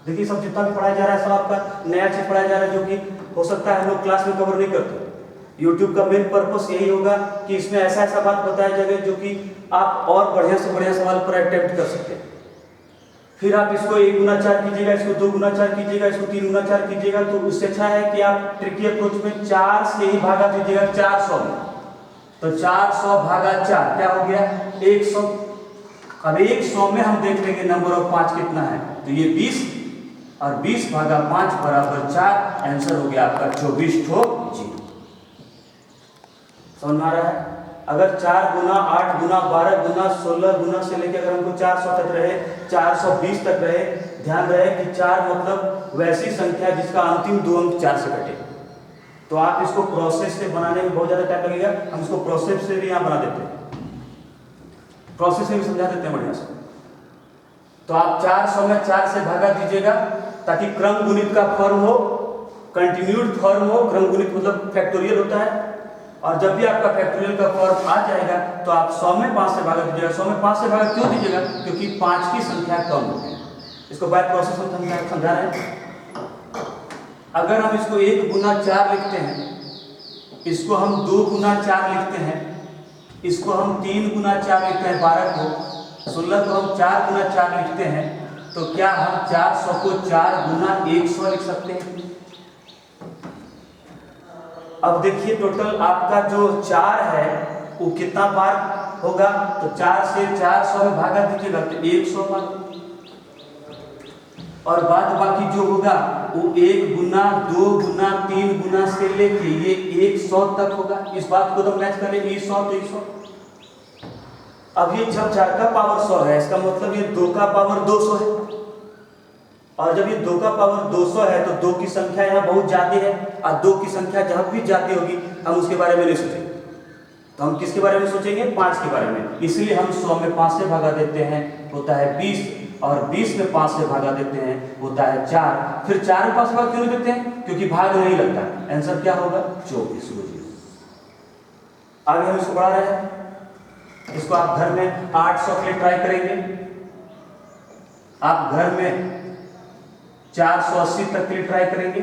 देखिए सब जितना भी पढ़ाया जा रहा है सब आपका नया चीज पढ़ाया जा रहा है, जो कि हो सकता है हम लोग क्लास में कवर नहीं करते। यूट्यूब का मेन पर्पस यही होगा कि इसमें ऐसा ऐसा बात बताया जाएगा जो कि आप और बढ़िया से बढ़िया सवाल पर अटेम्प्ट कर सकते हैं। फिर आप इसको 1 गुना 4 कीजिएगा, इसको 2 गुना 4 कीजिएगा, इसको 3 गुना 4 कीजिएगा, तो उससे अच्छा है कि आप ट्रिकी अप्रोच में 4 से ही भागा दीजिएगा 400 में। तो 400 भागा 4 क्या हो गया 100। अब 100 में हम देख लेंगे नंबर ऑफ 5 कितना है, तो ये 20 और 20 भागा 5 बराबर 4। आंसर हो गया आपका 24 ठो जी। समझ में आ रहा है? अगर 4 गुना 8 गुना 12 गुना 16 गुना से लेकर अगर हमको 400 तक रहे, 420 तक रहे, ध्यान रहे कि 4 मतलब वैसी संख्या जिसका अंतिम 2 अंक 4 से कटे। तो आप इसको प्रोसेस से बनाने में बहुत ज्यादा टाइम लगेगा, हम इसको प्रोसेस से भी यहाँ बना देते हैं, प्रोसेस में भी समझा देते हैं बढ़िया से। तो आप 400 में 4 से भागा दीजिएगा ताकि क्रम गुणित का फॉर्म हो, कंटिन्यूड फॉर्म हो। क्रम गुणित मतलब फैक्टोरियल होता है, और जब भी आपका फैक्टोरियल का फॉर्म आ जाएगा तो आप 100 में 5 से भागा दीजिएगा। 100 में 5 से भागा क्यों दीजिएगा? क्योंकि 5 की संख्या कम होती है। इसको बाय प्रोसेस में समझा रहे हैं। अगर हम इसको 1 गुना 4 लिखते हैं, इसको हम 2 गुना 4 लिखते हैं, इसको हम 3 गुना 4 लिखते हैं 12 को, 16 को हम 4 गुना 4 लिखते हैं, तो क्या हम 400 को 4 गुना 100 लिख सकते हैं? अब देखिए टोटल आपका जो 4 है वो कितना बार होगा, तो 4 से 400 में भागा दीजिएगा तो 100 बार, और बाद बाकी जो होगा वो 1 गुना 2 गुना 3 गुना से लेके ये 100 तक होगा। इस बात को तो मैच करें, 100 तो 100। अब ये जब 4 का पावर 100 है, इसका मतलब ये 2 का पावर 200 है, और जब ये 2 का पावर 200 है तो 2 की संख्या यहाँ बहुत ज्यादा है, और 2 की संख्या जब भी ज्यादा होगी हम उसके बारे में नहीं सोचेंगे। तो हम किसके बारे में सोचेंगे? 5 के बारे में। इसलिए हम 100 में 5 से भागा देते हैं, होता है 20, और 20 में 5 से भागा देते हैं, होता है 4। फिर 4 में 5 से भाग क्यों नहीं देते हैं? क्योंकि भाग नहीं लगता। आंसर क्या होगा? 24। आगे हम इसको बढ़ा रहे हैं। इसको आप घर में 800 के लिए ट्राई करेंगे, आप घर में 480 तक के लिए ट्राई करेंगे,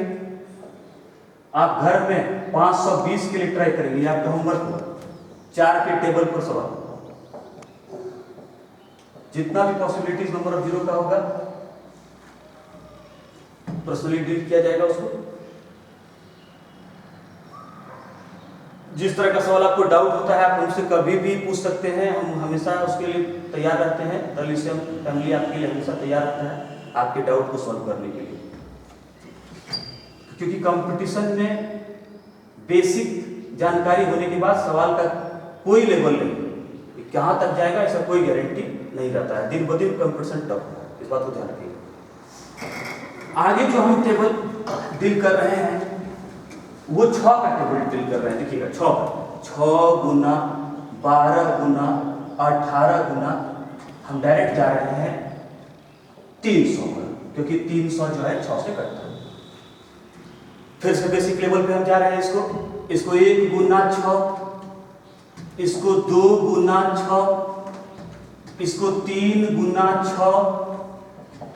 आप घर में 520 के लिए ट्राई करेंगे। आपका होमवर्क होगा 4 के टेबल पर सवाल। जितना भी पॉसिबिलिटीज नंबर ऑफ 0 का होगा पर्सनली डील किया जाएगा उसको। जिस तरह का सवाल आपको डाउट होता है आप हमसे कभी भी पूछ सकते हैं, हम हमेशा उसके लिए तैयार रहते हैं। दलिसियम फैमिली आपके लिए हमेशा तैयार रहता है आपके डाउट को सॉल्व करने के लिए, क्योंकि कंपटीशन में बेसिक जानकारी होने के बाद सवाल का कोई लेवल नहीं, कहां तक जाएगा ऐसा कोई गारंटी नहीं रहता है। दिन ब दिन कंपटीशन टफ है, इस बात को ध्यान रखिए। आगे जो हम टेबल डील कर रहे हैं वो 6 का टेबल डील कर रहे हैं। देखिएगा 6 गुना 12 गुना 18 गुना, हम डायरेक्ट जा रहे हैं 300 पर, क्योंकि 300 जो है 6 से कटता है। फिर से बेसिक लेवल पे हम जा रहे हैं। इसको 1 गुना 6, इसको 2 गुना 6, इसको 3 गुना 6,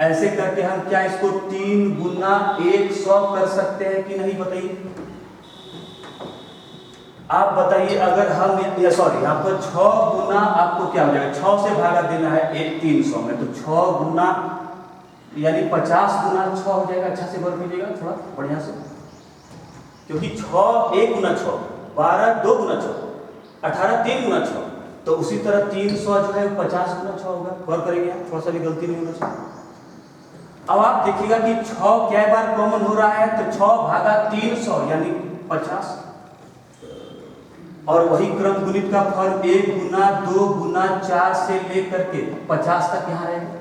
ऐसे करके हम क्या इसको 3 गुना 100 कर सकते हैं कि नहीं? बताइए आप बताइए। अगर हम सॉरी यहाँ पर 6 गुना आपको क्या हो जाएगा, 6 से भागा देना है 300 में, तो 6 गुना यानी 50 गुना 6 हो जाएगा। अच्छा से वर्क कीजिएगा थोड़ा बढ़िया से, क्योंकि 6 1 गुना 6, 12 2 गुना 6, 18 3 गुना 6, तो उसी तरह 300 जो है 50 गुना 6 होगा। वर्क करेंगे, थोड़ा सा भी गलती नहीं होना चाहिए। अब आप देखिएगा कि 6 क्या बार कॉमन हो रहा है, तो 6 भागा 300 यानी 50, और वही क्रम गुणित का फॉर्म 1 गुना 2 गुना 4 से लेकर के 50 तक यहाँ रहेगा।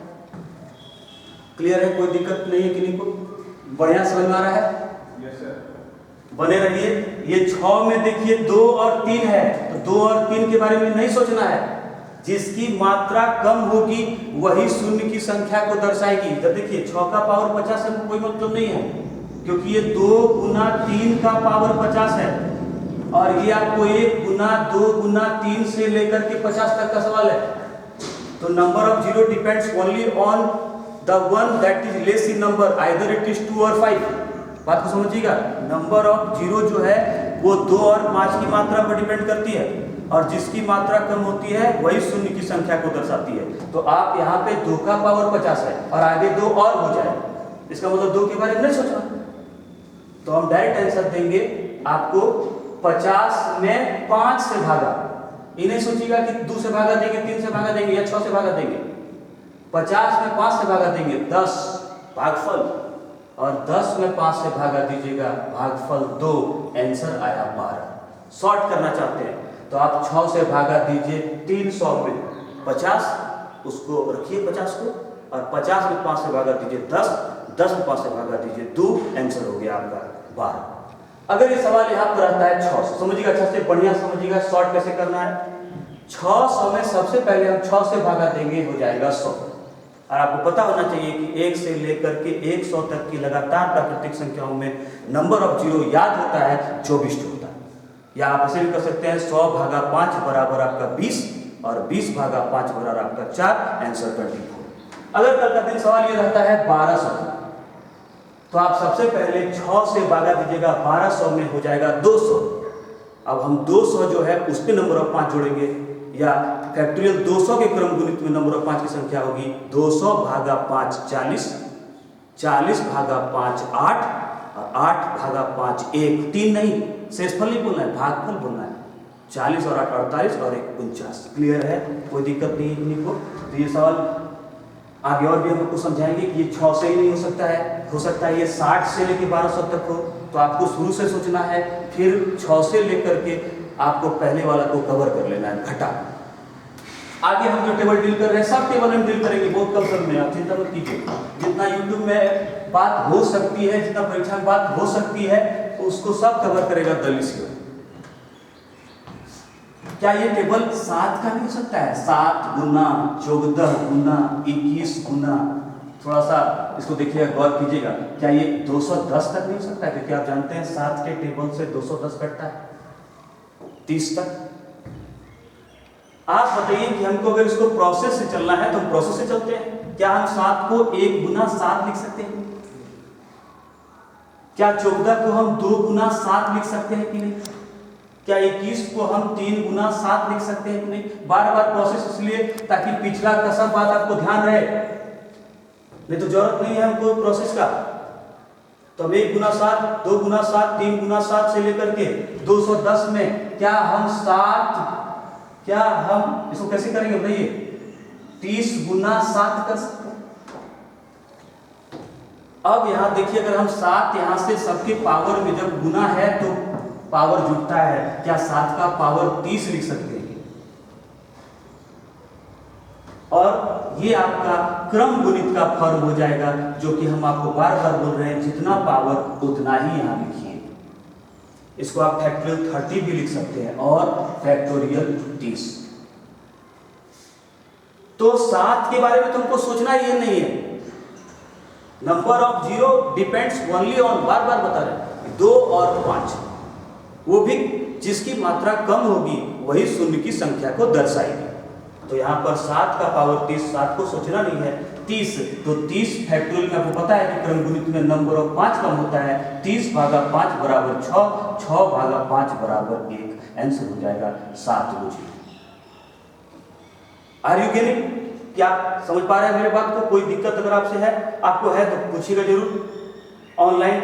क्लियर है? कोई दिक्कत नहीं है किन्हीं को? बढ़िया समझ में आ रहा है? Yes sir. बने रहिए। ये 6 में देखिए 2 और 3 है, तो 2 और 3 के बारे में नहीं सोचना है। जिसकी मात्रा कम होगी वही शून्य की संख्या को दर्शाएगी। जब देखिए 6 का पावर 50 से कोई मतलब नहीं है, क्योंकि ये 2 गुना 3 का पावर 50 है, और ये आपको 1 गुना 2 गुना 3 से लेकर के 50 तक का सवाल है। तो number of 0 depends only on the one that is less in number either it is 2 और 5। बात को समझिएगा, नंबर ऑफ जीरो जो है वो 2 और 5 की मात्रा पर डिपेंड करती है, और जिसकी मात्रा कम होती है वही शून्य की संख्या को दर्शाती है। तो आप यहाँ पे 2 का पावर 50 है और आगे 2 और हो जाए, इसका मतलब 2 के बारे में नहीं सोचना। तो हम डायरेक्ट आंसर देंगे आपको 50 में 5 से भागा। ये नहीं सोचिएगा कि 2 से भागा देंगे, 3 से भागा देंगे या 6 से भागा देंगे। 50 में 5 से भागा देंगे 10 भागफल, और 10 में 5 से भागा दीजिएगा भागफल 2, आंसर आया 12। शॉर्ट करना चाहते हैं तो आप 6 से भागा दीजिए 300 में 50, उसको रखिए 50 को, और 50 में 5 से भागा दीजिए 10, 10 में 5 से भागा दीजिए 2, आंसर हो गया आपका 12। अगर ये सवाल यहाँ पर रहता है 600, समझिएगा अच्छा से बढ़िया समझिएगा शॉर्ट कैसे करना है। 600 में सबसे पहले हम 6 से भागा देंगे, हो जाएगा 100। और आपको पता होना चाहिए कि 1 से लेकर के 100 तक की लगातार प्राकृतिक संख्याओं में नंबर ऑफ जीरो याद होता है 24 होता है। या आप ऐसे भी कर सकते हैं 100 भागा 5 बराबर आपका 20, और 20 भागा 5 बराबर आपका 4, आंसर 24। अगर कल का दिन सवाल ये रहता है 1200, तो आप सबसे पहले 6 से भागा दीजिएगा 1200 में, हो जाएगा 200। अब हम 200 जो है उस पर नंबर ऑफ 5 जोड़ेंगे, या फैक्टोरियल 200 के क्रम गुणित में नंबर ऑफ 5 की संख्या होगी 200 भागा 5 40, 40 भागा 5 8, और 8 भागा 5 1, 3 नहीं, शेषफल नहीं बोलना है, भागफल बोलना है। 40 और 8 48 और 1 49। क्लियर है, कोई दिक्कत नहीं है किन्हीं को। तो ये सवाल आगे और भी हम आपको समझाएंगे कि ये 6 से ही नहीं हो सकता है, हो सकता है ये 60 से लेकर 1200 तक हो। तो आपको शुरू से सोचना है, फिर 6 से लेकर के आपको पहले वाला को कवर कर लेना है, घटा। आगे हम जो टेबल डील कर रहे हैं सब टेबल हम डील करेंगे बहुत कम समय में, आप चिंता मत कीजिए। जितना यूट्यूब में बात हो सकती है, जितना परीक्षा में बात हो सकती है, उसको सब कवर करेगा दलिसियो। क्या ये टेबल 7 का नहीं हो सकता है? 7 गुना 14 गुना 21 गुना, थोड़ा सा इसको देखिएगा, गौर कीजिएगा। क्या ये 210 तक नहीं हो सकता है? क्योंकि आप जानते हैं 7 के टेबल से 210 कटता है 30 तक। आप बताइए कि हमको अगर इसको प्रोसेस से चलना है तो हम प्रोसेस से चलते हैं। क्या हम 7 को 1 गुना 7 लिख सकते हैं? क्या 14 को हम 2 गुना 7 लिख सकते हैं कि नहीं? क्या 21 को हम 3 गुना 7 लिख सकते हैं कि नहीं? बार बार प्रोसेस इसलिए ताकि पिछला का सब बात आपको ध्यान रहे, नहीं तो जरूरत नहीं है हमको प्रोसेस का। तो हम 1 गुना 7, 2 गुना 7, 3 गुना 7 से लेकर के 210 में क्या हम इसको कैसे करेंगे बताइए? 30 गुना 7 कर सकते हैं। अब यहां देखिए, अगर हम 7 यहां से सबके पावर में जब गुना है तो पावर जुटता है, क्या 7 का पावर 30 लिख सकते हैं? और ये आपका क्रम गुणित का फॉर्म हो जाएगा, जो कि हम आपको बार बार बोल रहे हैं, जितना पावर उतना ही यहां लिखिए। इसको आप फैक्टोरियल 30 भी लिख सकते हैं और फैक्टोरियल 30। तो 7 के बारे में तुमको सोचना ये नहीं है। Number of zero depends only on, बार बार बता रहे हैं, 2 और 5, वो भी जिसकी मात्रा कम होगी वही शून्य की संख्या को दर्शाएगी। तो यहाँ पर 7 का पावर 30, 7 को सोचना नहीं है, 30। तो 30 फैक्टोरियल में आपको पता है कि क्रम गुणित में नंबर ऑफ 5 कम होता है। 30 भागा 5 बराबर 6, 6 भागा 5 बराबर 1, आंसर हो जाएगा 7 गुना। Are you getting? क्या समझ पा रहे हैं मेरे बात को? कोई दिक्कत अगर आपसे है, आपको है तो पूछिएगा जरूर। ऑनलाइन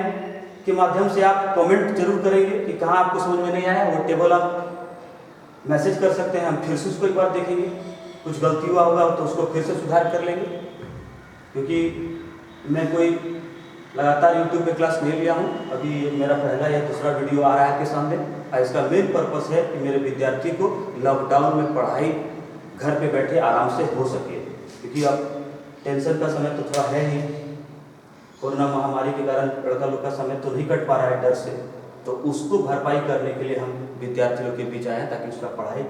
के माध्यम से आप कमेंट जरूर करेंगे कि कहाँ आपको समझ में नहीं आया। वो टेबल आप मैसेज कर सकते हैं, हम फिर से उसको एक बार देखेंगे। कुछ गलती हुआ होगा तो उसको फिर से सुधार कर लेंगे, क्योंकि मैं कोई लगातार यूट्यूब पे क्लास नहीं लिया हूँ। अभी मेरा पहला या दूसरा वीडियो आ रहा है आपके सामने, और इसका मेन पर्पस है कि मेरे विद्यार्थी को लॉकडाउन में पढ़ाई घर पे बैठे आराम से हो सके। क्योंकि अब टेंशन का समय तो थोड़ा है ही, कोरोना महामारी के कारण लड़का लोग का समय तो नहीं कट पा रहा है डर से। तो उसको भरपाई करने के लिए हम विद्यार्थियों के बीच आए, ताकि उसका पढ़ाई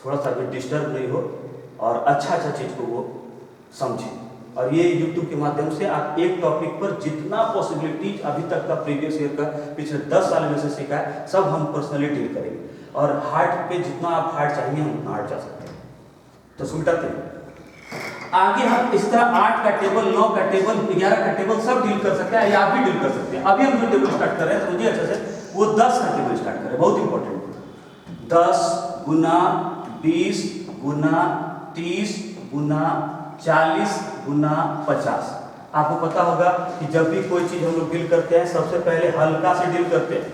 थोड़ा सा भी डिस्टर्ब नहीं हो और अच्छा चीज़ को वो समझे। और ये यूट्यूब के माध्यम से आप एक टॉपिक पर जितना पॉसिबिलिटीज अभी तक का प्रीवियस ईयर का पिछले 10 साल में से सीखा है, सब हम पर्सनली डील करेंगे। और हार्ड पे जितना आप हार्ड चाहिए हम हार्ड जा सकते हैं। तो सुलटाते हैं। आगे हम इस तरह 8 का टेबल, 9 का टेबल, 11 का टेबल सब डील कर सकते हैं, या आप भी डील कर सकते हैं। अभी हम जो टेबल स्टार्ट कर रहे हैं समझिए अच्छे से, वो 10 का टेबल स्टार्ट कर रहे हैं, बहुत इंपॉर्टेंट। 10 गुना 20 गुना 30 गुना 40 गुना 50। आपको पता होगा कि जब भी कोई चीज हम लोग डील करते हैं सबसे पहले हल्का से डील करते हैं,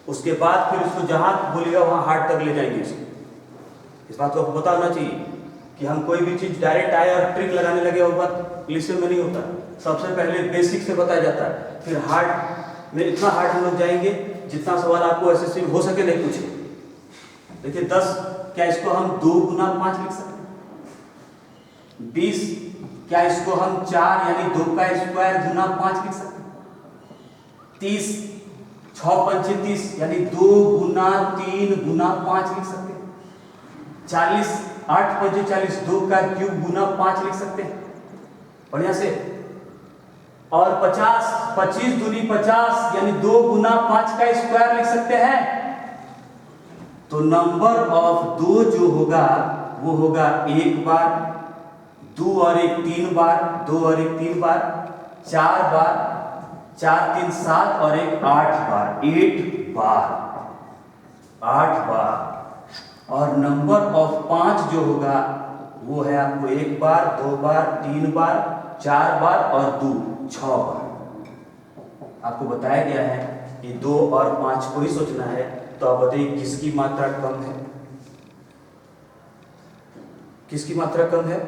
उसके बाद फिर उसको जहां बोलेगा वहां हार्ड तक ले जाएंगे इसको। इस बात को आपको पता होना चाहिए कि हम कोई भी चीज डायरेक्ट आए और ट्रिक लगाने लगे वो बात लिसन में नहीं होता। सबसे पहले बेसिक से बताया जाता है, फिर हार्ड में इतना हार्ड हम लोग जाएंगे जितना सवाल आपको एसएससी में हो सके नहीं पूछे। देखिए 10 क्या इसको हम 2 गुना 5 लिख सकते हैं? 20 क्या इसको हम 4 यानी 2 का स्क्वायर गुना 5 लिख सकते हैं? 30 6 पंचे 30 यानी 2 गुना 3 गुना 5 लिख सकते हैं। 40 8 पंचे 40 2 का क्यूब गुना 5 लिख सकते हैं बढ़िया से। और 50 25 दूनी 50 यानी 2 गुना 5 का स्क्वायर लिख सकते हैं। तो नंबर ऑफ 2 जो होगा वो होगा 1 बार, 2 और 1 3 बार, 2 और 1 3 बार, 4 बार, 4 3 7 और 1 8 बार, 8 बार, 8 बार। और नंबर ऑफ 5 जो होगा वो है आपको 1 बार, 2 बार, 3 बार, 4 बार और 2 6 बार। आपको बताया गया है कि 2 और 5 को ही सोचना है। तो आप बताइए किसकी मात्रा कम है? किसकी मात्रा कम है?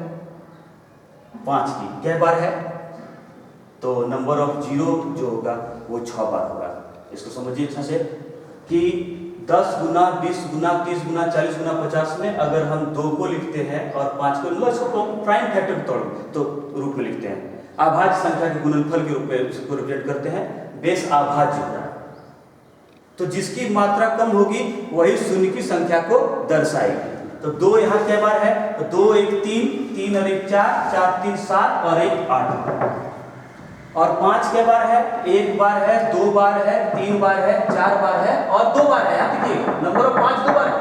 5 की। क्या बार है? तो नंबर ऑफ 0 जो होगा वो 6 बार होगा। इसको समझिए अच्छा से कि 10 गुना 20 गुना 30 गुना 40 गुना 50 में अगर हम 2 को लिखते हैं और 5 को इसको प्राइम फैक्टर के तौर तो रूप में लिखते हैं, अभाज्य संख्या के गुणनफल के रूप में इसको रिप्रेजेंट करते हैं, बेस अभाज्य होगा। तो जिसकी मात्रा कम होगी वही शून्य की संख्या को दर्शाएगी। तो 2 यहाँ क्या बार है? तो 2 1 3, 3 और 1 4, 4 3 7 और 1 8। और 5 क्या बार है? 1 बार है, 2 बार है, 3 बार है, 4 बार है और 2 बार है। यहाँ देखिए नंबर ऑफ 5 2 बार है।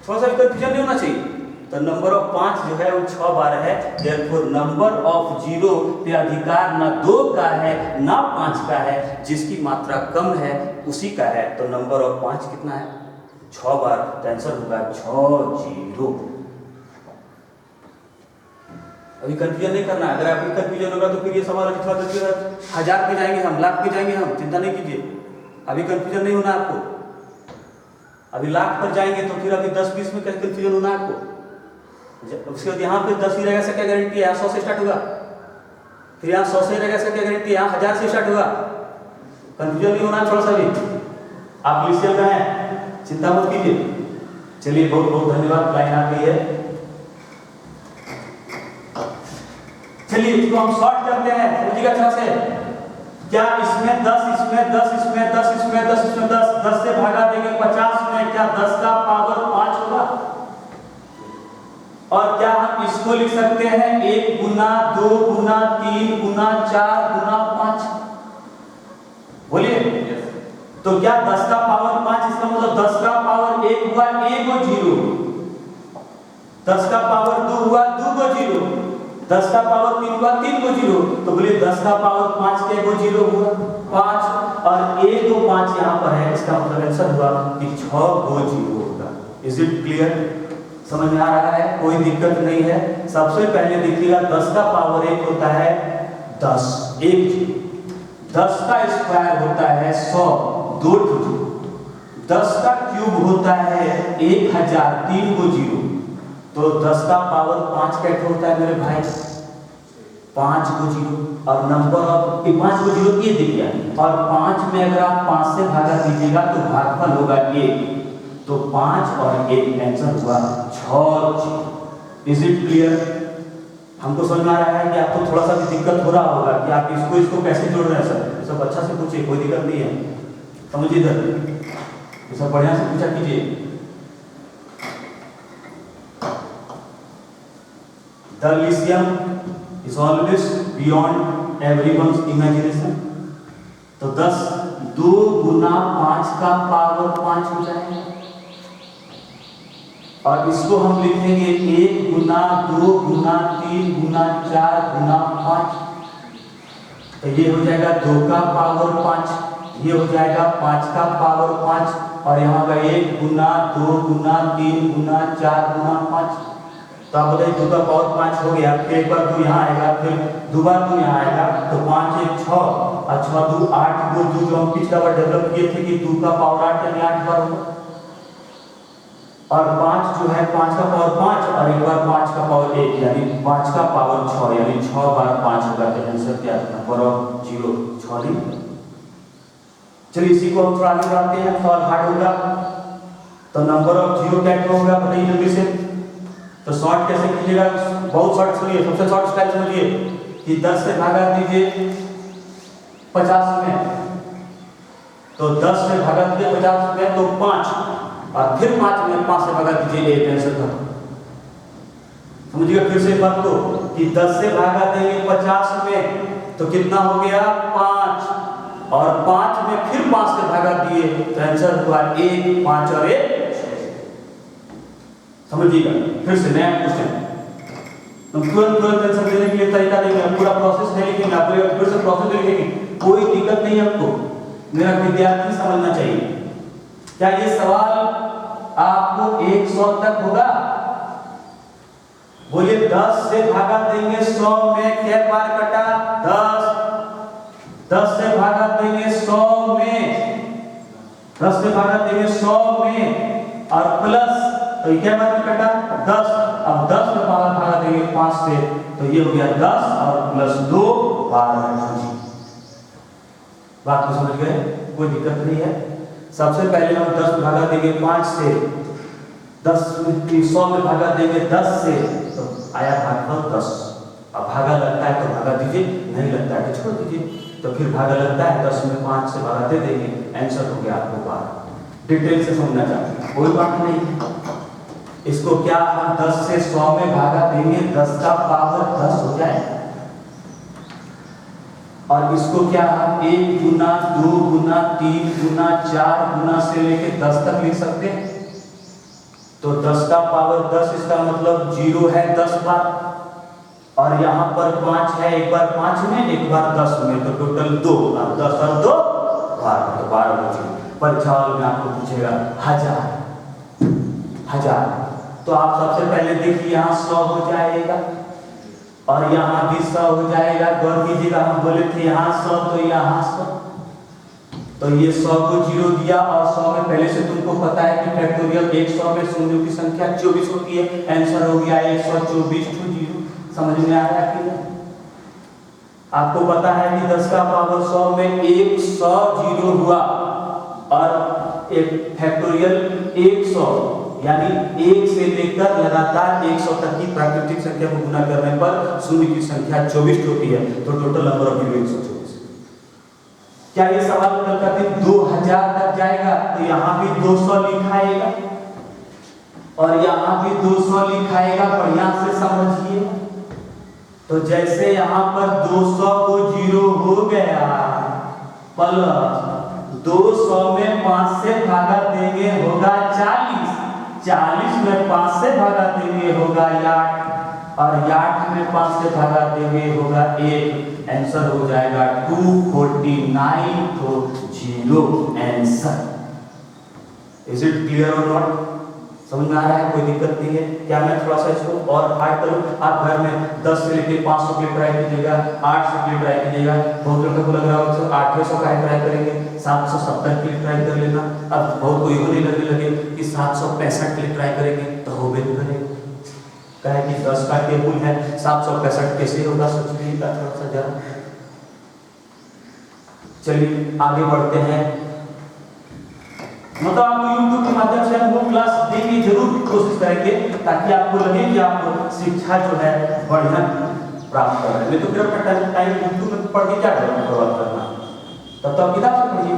थोड़ा सा भी कंफ्यूजन नहीं होना चाहिए। तो नंबर ऑफ 5 जो है वो 6 बार है। देयरफॉर नंबर ऑफ 0 पे अधिकार ना 2 का है ना 5 का है, जिसकी मात्रा कम है उसी का है। तो नंबर ऑफ 5 कितना है? 6 बार। तो आंसर होगा 6 0। अभी कंफ्यूजन नहीं करना है। अगर आपको कंफ्यूजन होगा तो फिर ये सवाल अभी थोड़ा कंफ्यूजन, 1000 पे जाएंगे हम, लाख पे जाएंगे हम, चिंता नहीं कीजिए। अभी कंफ्यूजन नहीं होना आपको। अभी लाख पर जाएंगे तो फिर अभी 10 20 में कंफ्यूजन होना आपको। उसके बाद यहाँ पे 10 ही रहेगा, क्या गारंटी है? यहाँ 100 से स्टार्ट होगा, फिर यहाँ 100 से रहेगा, क्या गारंटी है? यहाँ 1000 से स्टार्ट होगा। कंफ्यूजन नहीं होना थोड़ा सा भी। आप लिस्टियम में हैं, चिंता मत कीजिए। चलिए बहुत बहुत धन्यवाद। लाइन आ गई है। चलिए इसको हम शॉर्ट करते हैं, समझिएगा अच्छा से। क्या इसमें 10 इसमें 10 इसमें 10 इसमें 10 इसमें 10 10 से भागा देंगे 50 में, क्या 10 का पावर 5 होगा? और क्या हम इसको लिख सकते हैं 1 गुना 2 गुना 3 गुना 4 गुना 5? बोलिए। तो क्या 10 का पावर 5, इसका मतलब 10 का पावर 1 हुआ 1 को 0, 10 का पावर 2 हुआ 2 को 0, 10 का पावर 3 हुआ 3 को 0। तो बोलिए 10 का पावर 5 के को 0 हुआ 5 और 1 को 5 यहाँ पर है। इसका मतलब आंसर हुआ कि 6 को 0 होगा। Is it clear? समझ में आ रहा है? कोई दिक्कत नहीं है। सबसे पहले देखिएगा 10 का पावर 1 होता है 10, 1 10 का स्क्वायर होता है 100, 2 10 का क्यूब होता है 1000, 3 को 0। तो 10 का पावर 5 कैसे होता है मेरे भाई? 5 को 0। और नंबर ऑफ 5 को 0 ये देखिए, और 5 में अगर आप 5 से भागा दीजिएगा तो भागफल होगा 1। तो 5 और 1 आंसर हुआ 6। Is it clear? हमको समझ में आ रहा है कि आपको थोड़ा सा भी दिक्कत हो रहा होगा कि आप इसको कैसे जोड़ रहे हैं सर। सब अच्छा से पूछिए, कोई दिक्कत नहीं है। समझिए इधर सब बढ़िया से पूछा कीजिए। The Lyceum is always beyond everyone's imagination. तो 10 2 गुना 5 का पावर 5 हो जाएगा। और इसको हम लिखेंगे 1 गुना 2 गुना 3 गुना 4 गुना 5। तो ये हो जाएगा 2 का पावर 5, ये हो जाएगा 5 का पावर 5, और यहाँ का 1 गुना 2 गुना 3 गुना 4 गुना 5। तो आप बताइए 2 का पावर 5 हो गया, फिर एक बार 2 यहाँ आएगा, फिर 2 बार 2 यहाँ आएगा, तो 5 1 6 और 6 2 8 2 जो हम पिछला बार डेवलप किए थे कि 2 का पावर 8 यानी 8 बार होगा, और 5 जो है 5 का पावर 5 और एक बार 5 का पावर 1 यानी 5 का पावर 6 यानी 6 बार 5 होगा। तो आंसर क्या है? नंबर ऑफ 0 6 नहीं। चलिए इसी को हम थोड़ा आगे बढ़ाते हैं, थोड़ा हार्ड होगा। तो नंबर ऑफ 0 क्या होगा बताइए जल्दी से। तो शॉर्ट कैसे कीजिएगा? बहुत शॉर्ट सुनिए, सबसे शॉर्ट स्टाइल समझिए कि 10 से भागा दीजिए 50 में, तो 10 से भागा दीजिए 50 में तो 5, और फिर 5 में 5 से भागा दीजिए 1। आंसर खत्म। समझिएगा फिर से बात को कि 10 से भागा देंगे 50 में तो कितना हो गया 5, और 5 में फिर 5 से भागा दिए तो आंसर हुआ 1 5 और 1 समझिएगा। फिर से नया क्वेश्चन, हम तुरंत आंसर देने के लिए तरीका देंगे, पूरा प्रोसेस नहीं लिखेंगे, आप फिर से प्रोसेस लिखेंगे, कोई दिक्कत नहीं है आपको। मेरा विद्यार्थी समझना चाहिए। क्या ये सवाल आपको 100 तक होगा? बोलिए 10 से भागा देंगे 100 में क्या बार कटा? 10 से भागा देंगे 100 में, 10 से भागा देंगे 100 में और प्लस, तो क्या बार कटा? 10। अब 10 में भागा देंगे 5 से, तो ये हो गया 10 और प्लस 2 12। बात को समझ गए? कोई दिक्कत नहीं है। सबसे पहले हम 10 भागा देंगे 5 से, 100 में भागा देंगे 10 से, तो आया भागफल 10। अब भागा लगता है तो भागा दीजिए, नहीं लगता है तो छोड़ दीजिए। तो फिर भागा लगता है 10 में 5 से भागा दे देंगे, आंसर हो गया आपको 12। डिटेल से समझना चाहते हैं, कोई बात नहीं। इसको क्या हम 10 से 100 में भागा देंगे, 10 का पावर 10 हो जाएगा, और इसको क्या हम 1 गुना 2 गुना 3 गुना 4 गुना से लेके 10 तक लिख सकते हैं। तो 10 का पावर 10 इसका मतलब 0 है 10 बार, और यहाँ पर 5 है, एक बार 5 में एक बार 10 में, तो टोटल 2, 10 और 2 12, तो 12 बचे। परीक्षा में आपको पूछेगा 1000, तो आप सबसे पहले देखिए यहाँ 100 हो जाएगा और यहाँ भी 100 हो जाएगा। गौर कीजिएगा, हम बोले थे यहाँ 100 तो यहाँ 100, तो ये 100 को 0 दिया, और 100 में पहले से तुमको पता है कि फैक्टोरियल 100 में शून्यों की संख्या 24 होती है। आंसर हो गया 124 टू 0। समझ में आ रहा है कि नहीं? आपको पता है कि 10 का पावर 100 में 100 0 हुआ, और एक फैक्टोरियल 100 यानी 1 से लेकर लगातार 100 तक की प्राकृतिक संख्या को गुना करने पर शून्य की संख्या 24 होती है, तो टोटल नंबर ऑफ 124। क्या ये सवाल कल का दिन 2000 तक जाएगा? तो यहाँ भी 200 लिखाएगा और यहाँ भी 200 लिखाएगा। बढ़िया से समझिए। तो जैसे यहाँ पर 200 को 0 हो गया, प्लस 200 में 5 से भागा देंगे होगा 40, 40 में 5 से भागा देंगे होगा 8, और 8 में 5 से भागा देंगे होगा 1। आंसर हो जाएगा 249 तो 0 आंसर। इज इट क्लियर और नॉट? समझ में आ रहा है? कोई दिक्कत नहीं है। क्या मैं थोड़ा सा इसको और हार्ड करूं? आप घर में 10 से लेकर 500 के लिए ट्राई कीजिएगा, 800 के लिए ट्राई कीजिएगा। बहुत लोगों को लग रहा होगा 800 का ट्राई करेंगे, 770 के लिए ट्राई कर लेना। अब बहुत को ये नहीं लगने लगे कि 765 के लिए ट्राई करेंगे तो हो भी करेगा। कहे कि 10 का टेबल है, 765 कैसे होगा? सोच लीजिएगा थोड़ा सा जरा। चलिए आगे बढ़ते हैं। मतलब आपको YouTube के माध्यम से हम वो क्लास देंगे, जरूर कोशिश करेंगे ताकि आपको लगे कि आप शिक्षा जो है बढ़िया प्राप्त कर रहे हैं। तो फिर अपना टाइम YouTube में पढ़ के क्या करना? तब तो आप किताब से पढ़िए,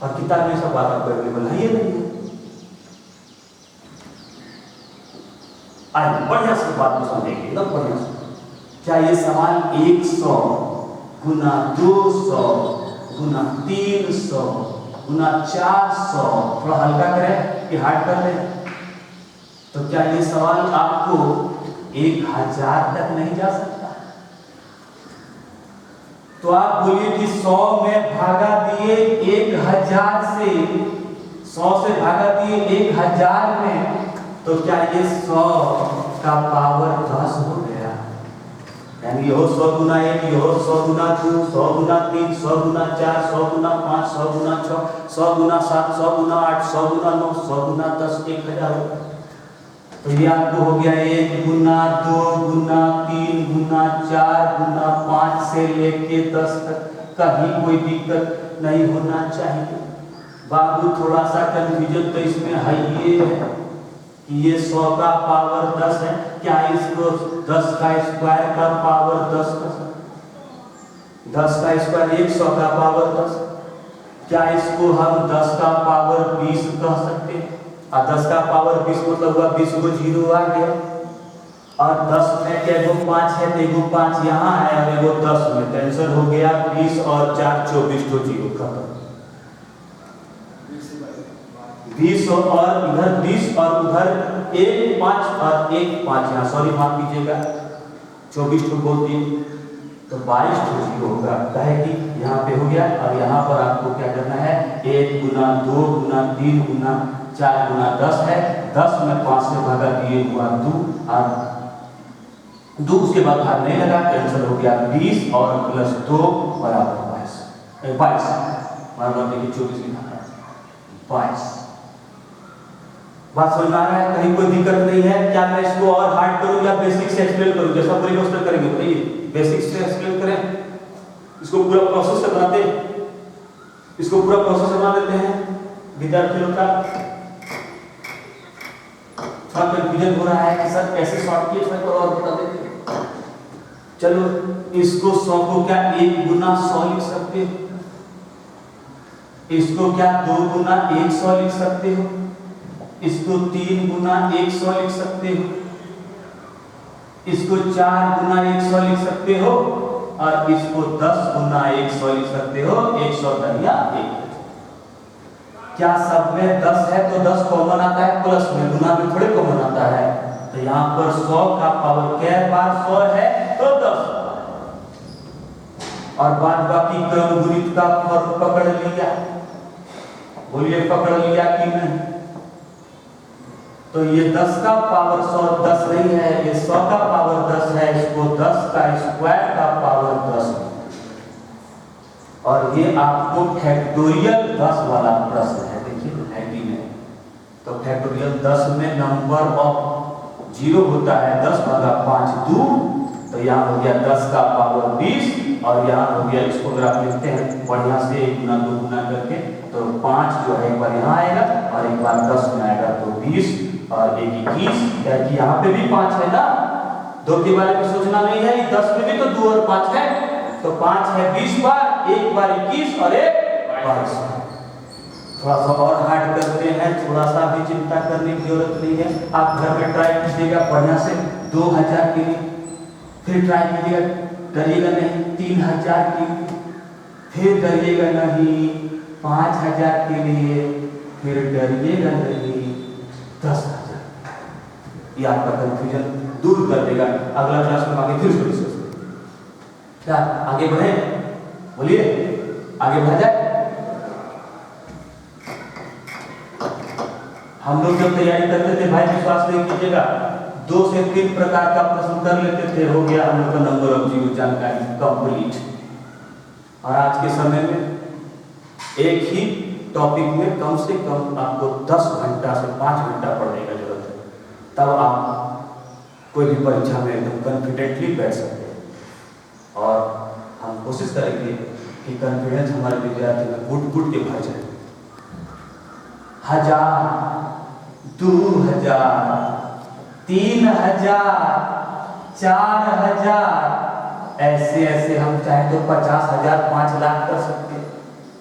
और किताब में सब बात आपको अवेलेबल है ही नहीं। आइए बढ़िया से बात को समझेंगे, एकदम बढ़िया से। क्या ये सवाल 100 गुना 200 गुना 300 गुना 400 थोड़ा हल्का करें कि हार्ड कर लें? तो क्या ये सवाल आपको 1000 तक नहीं जा सकता? तो आप बोलिए कि 100 में भागा दिए 1000 से, 100 से भागा दिए 1000 में, तो क्या ये 100 का पावर 10 हो गया? यानी यह 100 गुना 1, यह 100 गुना 2, 100 गुना 3, 100 गुना 4, 100 गुना 5, 100 गुना 6, 100 गुना 7, 100 गुना 8, 100 गुना 9, 100 गुना 10, 1000। तो ये आपको हो गया 1 गुना 2 गुना 3 गुना 4 गुना 5 से लेके 10 तक। कहीं कोई दिक्कत नहीं होना चाहिए। बाबू थोड़ा सा कंफ्यूजन तो इसमें है, ये है कि ये 100 का पावर 10 है, क्या इसको 10 का स्क्वायर का पावर 10 कर सकते? 10 का स्क्वायर 100 का पावर 10। क्या इसको हम 10 का पावर 20 कह सकते हैं? और 10 का पावर 20 मतलब हुआ 20 को 0 आ गया, और 10 में क्या एगो 5 है, तो एगो 5 यहाँ है और एगो 10 में, टेंशन हो गया 20 और 4 24 तो 0 खत्म। 20 और इधर 20 और उधर 1 5 और 1 5, यहाँ सॉरी माफ कीजिएगा 24 तो बोल दिए, तो 22 तो 0 होगा। कहे कि यहाँ पे हो गया, और यहाँ पर आपको क्या करना है, 1 गुना 2 गुना 3 गुना 4 गुना 10 है, 10 में 5 से भागा दिए हुआ 2, और 2 उसके बाद भाग नहीं लगा, कैंसिल हो गया 20 और प्लस 2 बराबर 22। बराबर देखिए 24 में 22। बात समझ में आ रहा है? कहीं कोई दिक्कत नहीं है? क्या मैं इसको और हार्ड करूं या बेसिक से एक्सप्लेन करूं? जैसा पूरी क्वेश्चन करेंगे बताइए, बेसिक से एक्सप्लेन करें, इसको पूरा प्रोसेस से बनाते हैं, इसको पूरा प्रोसेस से बना देते हैं विद्यार्थियों का। थोड़ा कंफ्यूजन हो रहा है कि सर कैसे सॉल्व किए, इसमें और बता देते। चलो इसको 100 को क्या 1 गुना 100 लिख सकते हो? इसको क्या 2 गुना 100 लिख सकते हो? इसको 3 गुना 100 लिख सकते हो? इसको 4 गुना 100 लिख सकते हो? और इसको 10 गुना 100 लिख सकते हो? 100 दरिया 1। क्या सब में 10 है तो 10 कॉमन आता है प्लस में, गुना में थोड़े कॉमन आता है। तो यहाँ पर 100 का पावर क्या बार 100 है तो 10, और बाद बाकी क्रम गुणित का फॉर्म पकड़ लिया। बोलिए पकड़ लिया कि नहीं? तो ये 10 का पावर 100 10 नहीं है, ये 100 का पावर 10 है, इसको 10 का स्क्वायर का पावर 10। और ये आपको फैक्टोरियल 10 वाला प्रश्न है, देखिए हैगी में। तो फैक्टोरियल 10 में नंबर ऑफ 0 होता है 10 भागा 5 2, तो यहाँ हो गया 10 का पावर 20, और यहाँ हो गया, इसको अगर आप लिखते हैं बढ़िया से 1 गुना 2 गुना करके, तो 5 जो है एक बार यहाँ आएगा और एक बार 10 में आएगा, तो 20 और 1 21, क्योंकि यहाँ पे भी 5 है ना, 2 के बारे में सोचना नहीं है, 10 में भी तो 2 और 5 है, तो 5 है 20 बार, 1 बार 21 और 1 22। थोड़ा सा और हार्ड करते हैं, थोड़ा सा भी चिंता करने की जरूरत नहीं है। आप घर में ट्राई कीजिएगा बढ़िया से 2000 के लिए, फिर ट्राई कीजिएगा, डरिएगा नहीं 3000 के लिए, फिर डरिएगा नहीं 5000 के लिए, फिर डरिएगा नहीं 10,000। ये आपका कंफ्यूजन दूर कर देगा। अगला क्लास में आगे फिर इसको डिस्कस करेंगे। क्या आगे बढ़े? बोलिए आगे बढ़ जाए। हम लोग जब तैयारी करते थे भाई, विश्वास नहीं कीजिएगा, 2 से 3 प्रकार का प्रश्न कर लेते थे, हो गया हम लोग का नंबर ऑफ 0 जानकारी कंप्लीट। और आज के समय में एक ही टॉपिक में कम से कम आपको 10 घंटा से 5 घंटा पढ़ने की जरूरत है, तब आप कोई भी परीक्षा में एकदम कॉन्फिडेंटली बैठ सकते हैं। और हम कोशिश करेंगे कि कॉन्फिडेंस हमारे विद्यार्थी में गुट के भर जाए। 1000 2000 3000 4000 ऐसे ऐसे हम चाहे तो 50,000 5 लाख कर सकते हैं,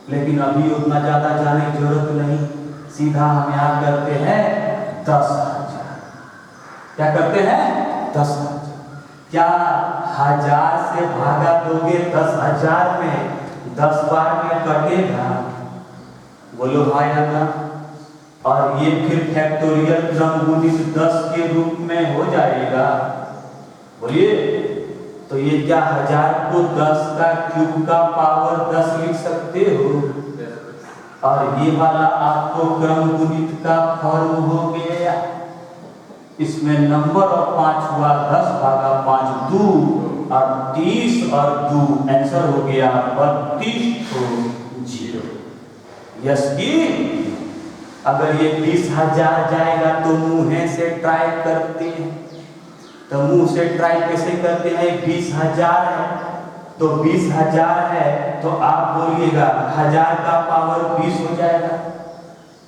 लेकिन अभी उतना ज्यादा जाने की जरूरत नहीं। सीधा हम यहाँ करते हैं 10,000। क्या करते हैं? 10,000। क्या 1000 से भागा दोगे 10,000 में, 10 बार में कटेगा? बोलो हाँ या ना? और ये फिर फैक्टोरियल क्रम गुणित 10 के रूप में हो जाएगा। बोलिए, तो ये क्या 1000 को 10 का क्यूब का पावर 10 लिख सकते हो। और ये वाला आपको क्रम गुणित का फॉर्म हो गया। इसमें नंबर ऑफ 5 हुआ 10 भागा 5 2 और 30 और 2 आंसर हो गया 32 तो 0। यस की अगर ये 20,000 जाएगा तो मुंह से ट्राई करते हैं। तो मुंह से ट्राई कैसे करते हैं? 20,000 है तो 20,000 है तो आप बोलिएगा 1000 का पावर 20 हो जाएगा।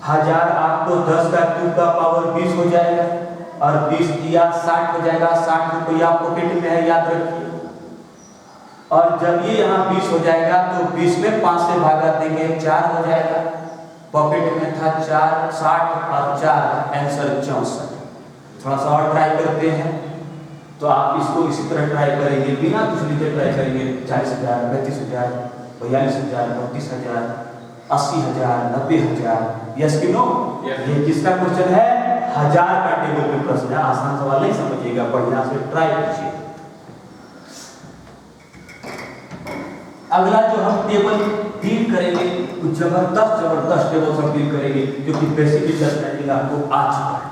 1000 आपको 10 का क्यूब का पावर 20 हो जाएगा और 20 दिया 60 हो जाएगा। 60 रुपया पॉकेट में है, याद रखिए। और जब ये यहाँ 20 हो जाएगा तो 20 में 5 से भागा देंगे 4 हो जाएगा। पॉकेट में था 4, 60 और 4 आंसर 64। थोड़ा सा और ट्राई करते हैं तो आप इसको इसी तरह ट्राई करेंगे, बिना कुछ लिखे ट्राई करेंगे। 40,000, 35,000, 42,000, 32,000, 80,000, 90,000। यस कि नो? ये किसका क्वेश्चन है? 1000 का टेबल पे प्रश्न है। आसान सवाल नहीं समझिएगा, बढ़िया से ट्राई कीजिए। अगला जो हम टेबल डील करेंगे कुछ जबरदस्त टेबल सब डील करेंगे, क्योंकि बेसिक अंडरस्टैंडिंग आपको आ चुका है।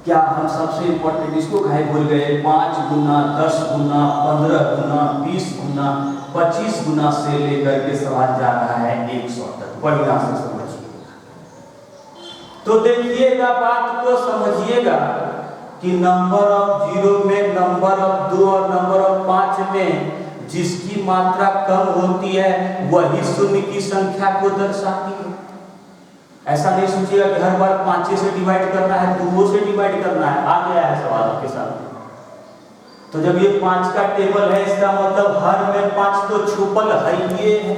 क्या हम सबसे इंपॉर्टेंट इसको काहे भूल गए? 5 गुना 10 गुना 15 गुना 20 गुना 25 गुना से लेकर के सवाल जा रहा है 100 तक। बढ़िया से समझिएगा। तो देखिएगा, बात को समझिएगा कि नंबर ऑफ 0 में, नंबर ऑफ 2 और नंबर ऑफ 5 में जिसकी मात्रा कम होती है वही शून्य की संख्या को दर्शाती है। ऐसा नहीं सोचिएगा कि हर बार 5 से डिवाइड करना है, 2 से डिवाइड करना है। आ गया है सवाल आपके सामने। तो जब ये 5 का टेबल है, इसका मतलब हर में 5 तो छुपल है। ये है,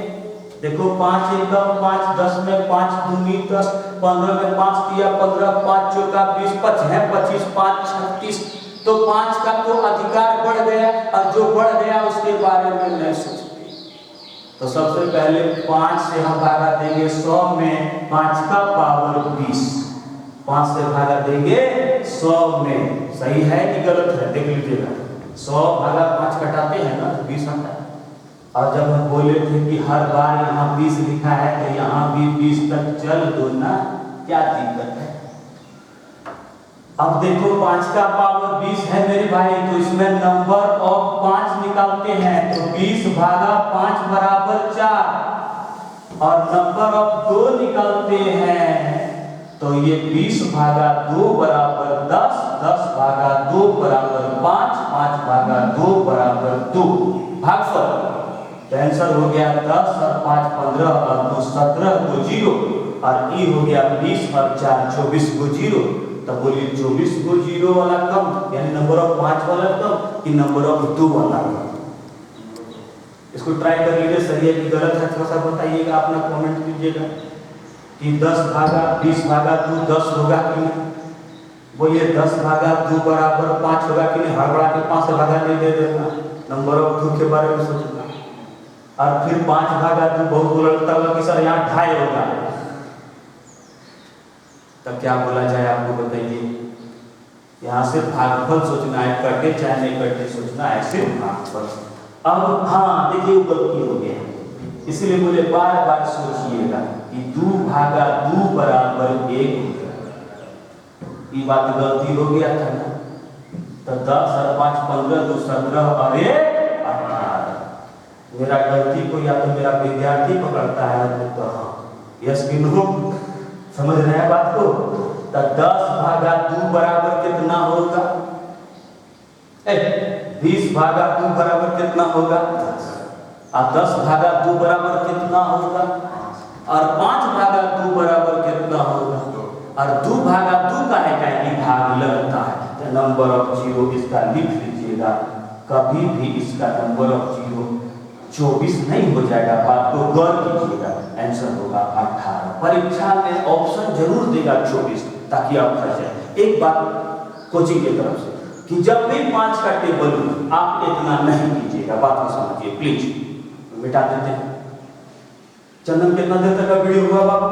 देखो 5 एकम 5, 10 में 5 दूनी 10, 15 में 5 दिया 15, 5 चौका 20, 5 है 25, 5 36। तो 5 का तो अधिकार बढ़ गया, और जो बढ़ गया उसके बारे में नहीं सोचते। तो सबसे पहले 5 से हम भागा देंगे 100 में 5 का पावर 20। 5 से भागा देंगे 100 में। सही है कि गलत है? देख लीजिएगा। 100 भागा 5 कटाते हैं ना तो 20 आता है। और जब हम बोले थे कि हर बार यहाँ 20 लिखा है तो यहाँ भी 20 तक चल दो ना, क्या दिक्कत है? अब देखो 5 का पावर 20 है मेरे भाई, तो इसमें नंबर ऑफ 5 निकालते हैं। तो 20 भागा 5 बराबर 4, और नंबर ऑफ 2 निकालते हैं तो ये 20 भागा 2 बराबर 10, 10 भागा 2 बराबर 5, 5 भागा 2 बराबर 2। भागफल तो आंसर हो गया 10 और 5 15 और 2 17 को 0, और ई हो गया 20 और 4 24 को 0। तब बोलिए 24 को 0 वाला कम, यानी नंबर ऑफ 5 वाला कम कि नंबर ऑफ 2 वाला कम? इसको ट्राई कर लीजिए, सही है कि गलत है थोड़ा सा बताइएगा, अपना कमेंट कीजिएगा कि 10 भागा 20 भागा 2 10 होगा कि नहीं। बोलिए 10 भागा 2 बराबर 5 होगा कि नहीं? हड़बड़ा के 5 से भागा नहीं दे देना, नंबर ऑफ 2 के बारे में सोचना। और फिर 5 भागा 2 बहुत बोलता होगा कि सर यहाँ 2.5 होगा, तब क्या बोला जाए आपको बताइए? यहाँ से भागफल सोचना है, कटे चाहे नहीं कटे सोचना है, सिर्फ भागफल। अब हाँ देखिए वो गलती हो गया, इसलिए बोले बार बार सोचिएगा कि 2 भागा 2 बराबर 1। ये बात गलती हो गया था ना। तो 10 और 5 15 2 17 और 1 18। मेरा गलती को या तो मेरा विद्यार्थी पकड़ता है तो हाँ, यस कि नो? समझ रहे हैं बात को? तो 10 भागा 2 बराबर कितना होगा? 20 भागा 2 बराबर कितना होगा? और 10 भागा 2 बराबर कितना होगा? और 5 भागा 2 बराबर कितना होगा? और 2 भागा 2 का है कि भाग लगता है। तो नंबर ऑफ 0 इसका लिख लीजिएगा, कभी भी इसका नंबर ऑफ 0 24 नहीं हो जाएगा। बात को गौर कीजिएगा, आंसर होगा 18। परीक्षा में ऑप्शन जरूर देगा 24, ताकि आप फंस जाए। एक बात कोचिंग की तरफ से कि जब भी 5 का टेबल आप इतना नहीं कीजिएगा, बात को समझिए प्लीज। मिटा देते हैं। चंदन कितना देर तक का वीडियो हुआ बाबा?